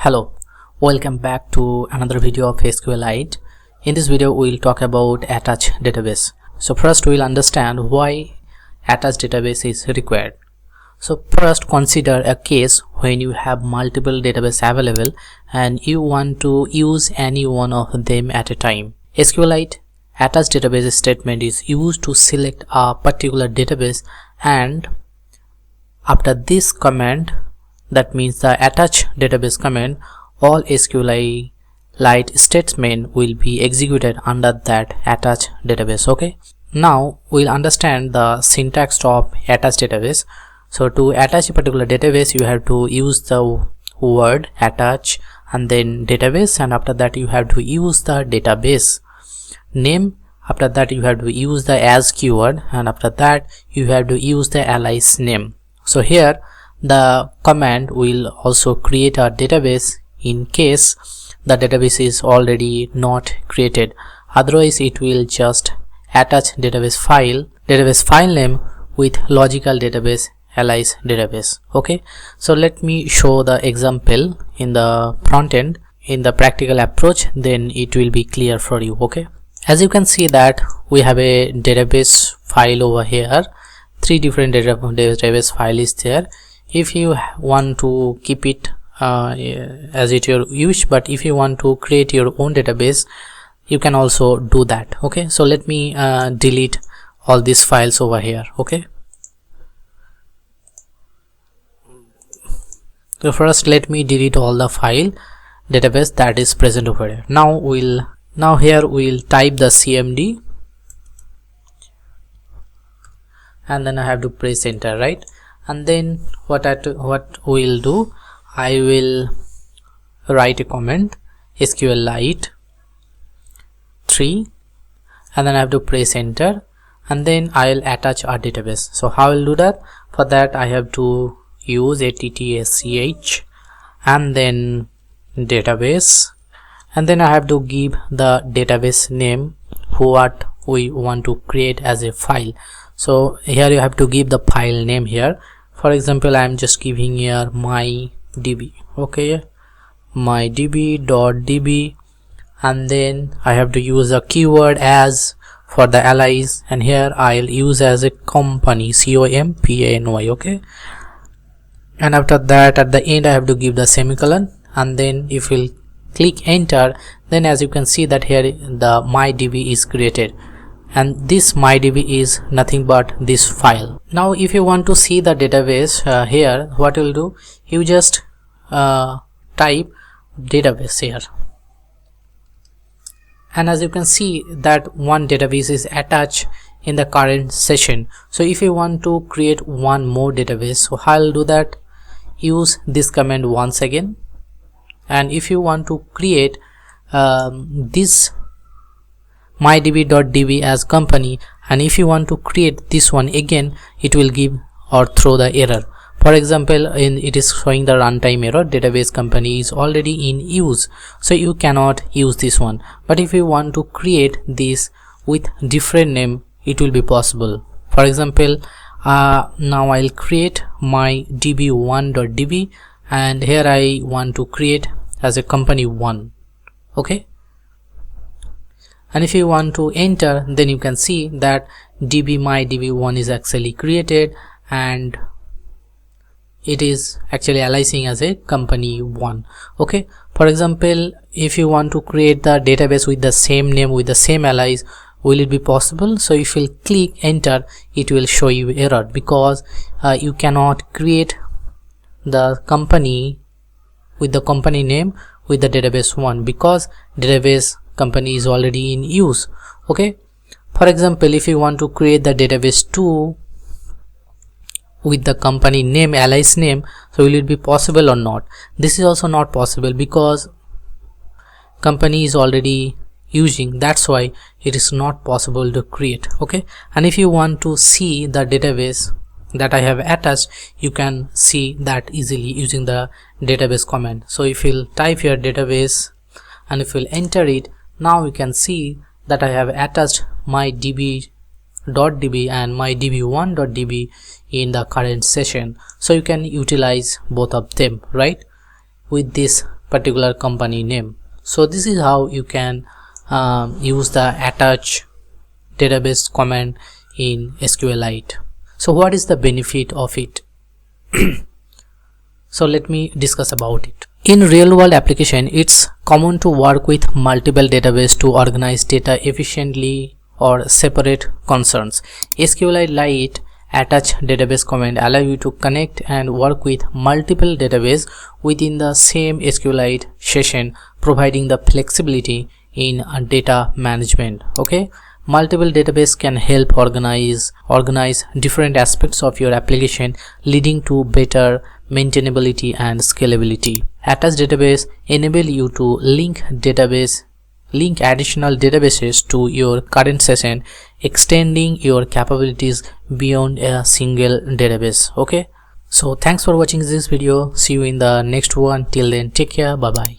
Hello, welcome back to another video of SQLite. In this video we will talk about attached database. So first we will understand why attached database is required. So first consider a case when you have multiple database available and you want to use any one of them at a time. SQLite attached database statement is used to select a particular database, and after this command, that means the attach database command, all SQLite statement will be executed under that attach database. Okay, now we'll understand the syntax of attach database. So to attach a particular database, you have to use the word attach and then database, and after that you have to use the database name. After that you have to use the as keyword, and after that you have to use the alias name. So here the command will also create a database in case the database is already not created. Otherwise it will just attach database file name with logical database alias database. Okay, so let me show the example in the front end in the practical approach, then it will be clear for you. Okay, as you can see that we have a database file over here. Three different database file is there. If you want to keep it as it your use, but if you want to create your own database, you can also do that. Okay, so let me delete all these files over here. Okay, so first let me delete all the file database that is present over here. Now here we'll type the cmd and then I have to press enter, right? And then what we'll do, I will write a comment SQLite3 and then I have to press enter, and then I'll attach our database. So how I'll do that? For that I have to use attach and then database, and then I have to give the database name what we want to create as a file. So here you have to give the file name here. For example, I am just giving here mydb. Okay, mydb.db, and then I have to use a keyword as for the alias, and here I'll use as a company company. Okay, and after that at the end I have to give the semicolon, and then if we'll click enter, then as you can see that here the mydb is created, and this mydb is nothing but this file. Now if you want to see the database here, what you'll do, you just type database here, and as you can see that one database is attached in the current session. So if you want to create one more database, so I'll do that, use this command once again, and if you want to create this mydb.db as company, and if you want to create this one again, it will give or throw the error. For example, it is showing the runtime error, database company is already in use, so you cannot use this one. But if you want to create this with different name, it will be possible. For example, now I'll create my db1.db, and here I want to create as a company 1. Okay, and if you want to enter, then you can see that mydb1 is actually created, and it is actually aliasing as a company 1. Okay, for example, if you want to create the database with the same name with the same alias, will it be possible? So if you click enter, it will show you error because you cannot create the company with the company name with the database 1 because database company is already in use. Okay, for example, if you want to create the database 2 with the company name alias name, so will it be possible or not? This is also not possible because company is already using, that's why it is not possible to create. Okay, and if you want to see the database that I have attached, you can see that easily using the database command. So if you'll type your database and if you'll enter it, now you can see that I have attached my db.db and my db1.db in the current session. So you can utilize both of them, right, with this particular company name. So this is how you can use the attach database command in SQLite. So what is the benefit of it? So let me discuss about it. In real world application, it's common to work with multiple databases to organize data efficiently or separate concerns. SQLite attach database command allow you to connect and work with multiple databases within the same SQLite session, providing the flexibility in data management. Okay, multiple databases can help organize different aspects of your application, leading to better maintainability and scalability. Attach database enable you to link additional databases to your current session, extending your capabilities beyond a single database. Okay, so thanks for watching this video. See you in the next one. Till then, take care. Bye bye.